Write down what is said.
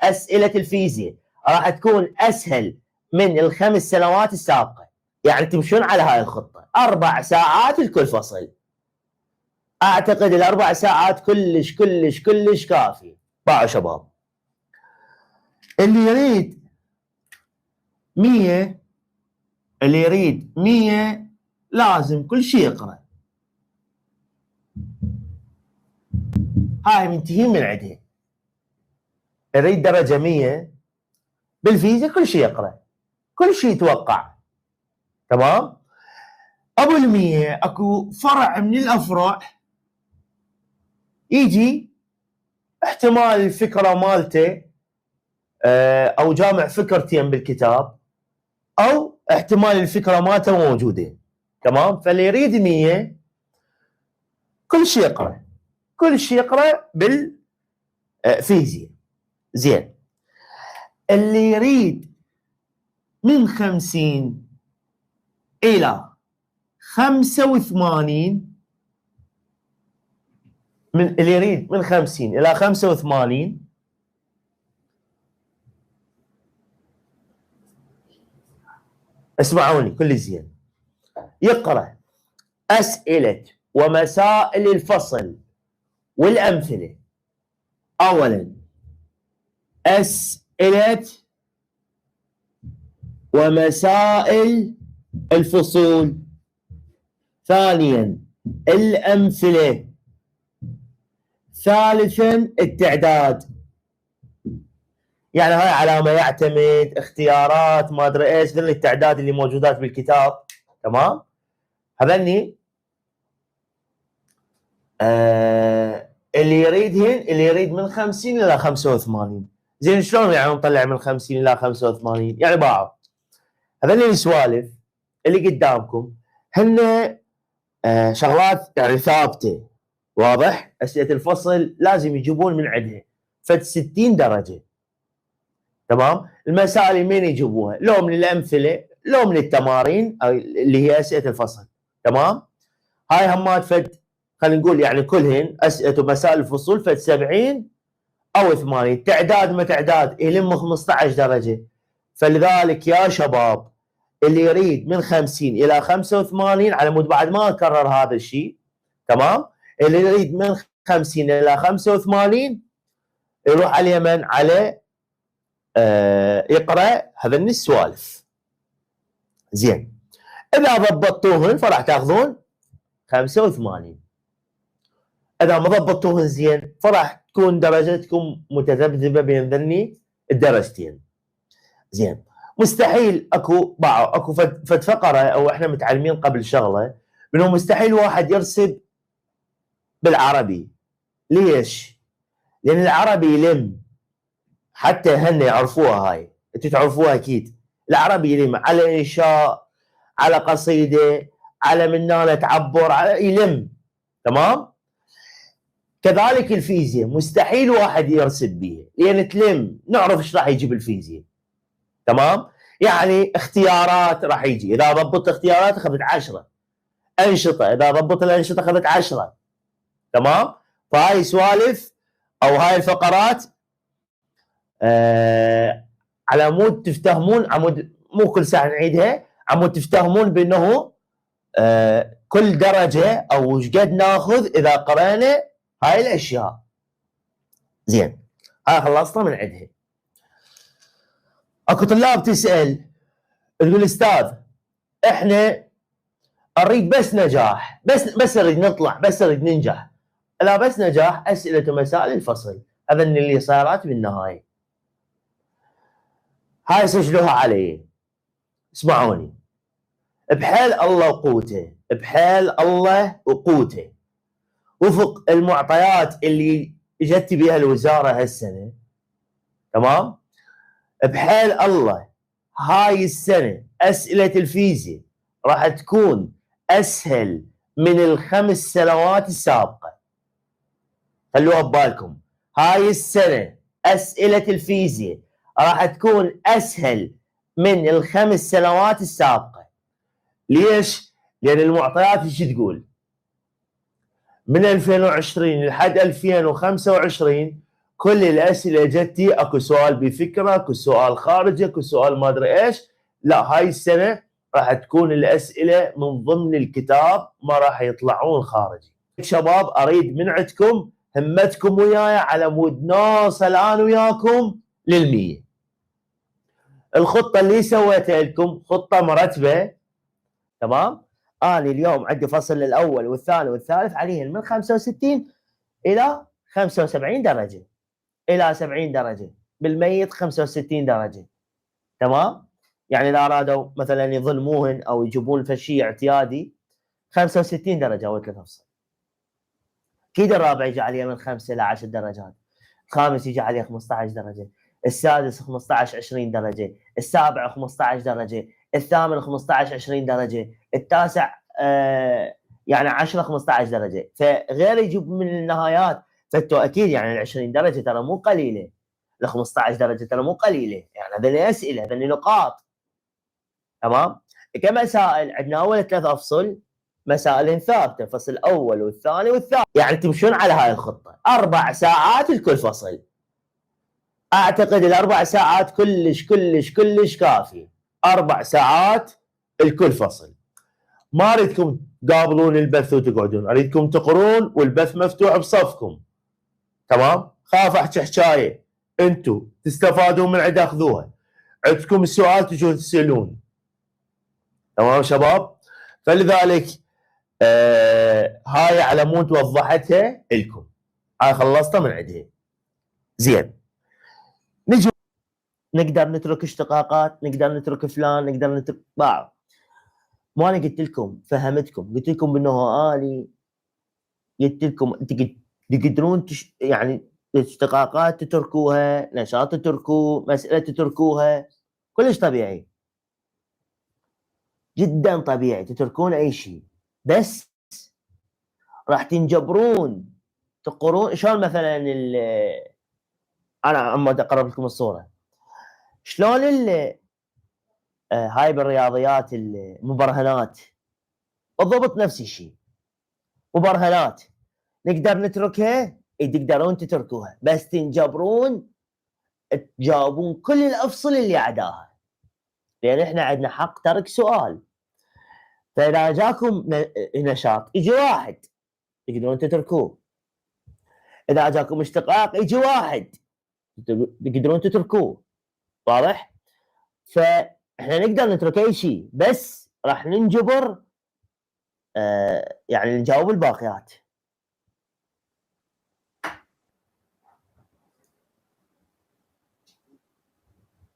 أسئلة الفيزياء راح تكون أسهل من ال5 سنوات السابقة. يعني تمشون على هاي الخطة 4 ساعات لكل فصل. أعتقد ال4 ساعات كلش كلش كلش كافي. باعوا شباب. اللي يريد 100 اللي يريد 100 لازم كل شيء يقرأ. هاي منتهين من عندها. يريد درجة 100 بالفيزياء كل شيء يقرأ، كل شيء يتوقع. تمام؟ أبو ال100 أكو فرع من الأفرع يجي احتمال الفكرة مالته أو جامع فكرتين بالكتاب، أو احتمال الفكرة مالته موجودة. تمام؟ فاللي يريد 100 كل شيء يقرأ، كل شيء يقرأ بالفيزياء. زين. اللي يريد من 50 إلى 85، اللي يريد من 50 إلى 85 اسمعوني كل زين، يقرأ أسئلة ومسائل الفصل والأمثلة. أولا أسئلة ومسائل الفصول، ثانيا الأمثلة، ثالثا التعداد. يعني هاي على ما يعتمد، اختيارات، ما ادري ايش، ذل التعداد اللي موجودات بالكتاب. تمام؟ هذني اللي يريدهن، اللي يريد من 50 الى 85. زين شلون يعني نطلع من 50 الى 85؟ يعني باعوا هذني السوالف اللي قدامكم هن شغلات يعني ثابته. واضح؟ اسئله الفصل لازم يجيبون من عندها فد 60 درجه. تمام؟ المسائل مين يجيبوها؟ لو من الامثله، لو من التمارين أو اللي هي اسئله الفصل. تمام؟ هاي همات فد خلينا نقول يعني كلهن اسئله ومسائل الفصول فد 70 او 80. تعداد ما تعداد يلم 15 درجه. فلذلك يا شباب اللي يريد من 50 الى 85 على مود بعد ما اكرر هذا الشيء. تمام؟ اللي يريد من 50 الى 85 يروح على اليمن على يقرأ هذني السوالف. زين. اذا ضبطوهن فراح تاخذون 85. اذا ما ضبطوهن زين فراح تكون درجتكم متذبذبه بين ذني الدرجتين. زين. مستحيل اكو فد فقره او احنا متعلمين قبل شغله انه مستحيل واحد يرسب بالعربي. ليش؟ لان العربي يلم، حتى هن يعرفوها، هاي انتوا تعرفوها اكيد. العربي يلم على انشاء، على قصيده، على من هنا تعبر، على يلم. تمام؟ كذلك الفيزياء مستحيل واحد يرسب بيها لان تلم، نعرف ايش راح يجي بالفيزياء. تمام؟ يعني اختيارات راح يجي، اذا ضبطت اختيارات اخذت 10. انشطه اذا ضبطت الانشطه اخذت 10. تمام؟ فهاي سوالف او هاي الفقرات على مود تفتهمون، عمود مو كل ساعه نعيدها، عمود تفتهمون بانه كل درجه او وش قد ناخذ اذا قرانا هاي الاشياء. زين. هاي خلصنا من عندها. اكو طلاب تسال تقول استاذ احنا اريد بس نجاح، بس اريد نطلع، بس اريد ننجح. لا بس نجاح اسئله ومسائل الفصل، هذا اللي صارت بالنهايه. هاي سجلوها علي. اسمعوني، بحال الله وقوته، بحال الله وقوته، وفق المعطيات اللي جت بها الوزاره هالسنه. تمام؟ بحال الله هاي السنه اسئله الفيزياء راح تكون اسهل من ال5 سنوات السابقه. خلوها ببالكم، هاي السنه اسئله الفيزياء راح تكون اسهل من ال5 سنوات السابقه. ليش؟ لان المعطيات ايش تقول؟ من 2020 لحد 2025 كل الاسئله جتي اكو سؤال بفكره، اكو سؤال خارجي، اكو سؤال ما ادري ايش. لا، هاي السنه راح تكون الاسئله من ضمن الكتاب، ما راح يطلعون خارجي. شباب اريد من عندكم همتكم وياي على مود نوصل انا وياكم لل100. الخطه اللي سويتها لكم خطه مرتبه، تمام؟ انا اليوم عندي فصل الاول والثاني والثالث عليهم من 65 الى 75 درجه، الى 70 درجه، بالميت 65 درجه، تمام؟ يعني اذا ارادوا مثلا يظلموهن او يجيبون فشي اعتيادي 65 درجه او 3 افصل. اكيد الرابع يجي عليه من 5 الى 10 درجات، الخامس يجي عليه 15 درجه، السادس 15 20 درجه، السابع 15 درجه، الثامن 15 20 درجه، التاسع يعني 10 15 درجه، فغير يجيب من النهايات. فانتوا اكيد يعني ال 20 درجه ترى مو قليله، ال 15 درجه ترى مو قليله، يعني هذول اسئله، هذول نقاط، تمام؟ كمسائل عندنا اول 3 افصل مسائل ثابته، الفصل الاول والثاني والثالث، يعني تمشون على هاي الخطه 4 ساعات لكل فصل. اعتقد ال4 ساعات كلش كلش كلش كافي، 4 ساعات لكل فصل. ما اريدكم تقابلون البث وتقعدون، اريدكم تقرون والبث مفتوح بصفكم، تمام؟ خاف احكي حكايه انتم تستفادون من عندها، اخذوها، عندكم السؤال تجون تسالون، تمام شباب؟ فلذلك هاي على مود وضحتها لكم، هاي خلصتها من عندها. زين، نجي نقدر نترك اشتقاقات، نقدر نترك فلان، نقدر نترك بعض. ما انا قلت لكم فهمتكم، قلت لكم بانه اني قلت لكم انت تقدرون يعني اشتقاقات تتركوها، نشاط تتركوه، مساله تتركوها، كلش طبيعي جدا، طبيعي تتركون اي شيء، بس راح تنجبرون تقرون. شلون مثلا انا اما اقرب لكم الصوره، شلون هاي بالرياضيات المبرهنات بالضبط نفس الشيء، مبرهنات نقدر نتركها، تقدرون تتركوها، بس تنجبرون تجاوبون كل الافصل اللي عداها، لان احنا عندنا حق ترك سؤال. فاذا جاكم نشاط يجي واحد تقدرون تتركوه، اذا جاكم اشتقاق يجي واحد تقدرون تتركوه، واضح؟ فاحنا نقدر نترك اي شيء، بس راح ننجبر يعني نجاوب الباقيات.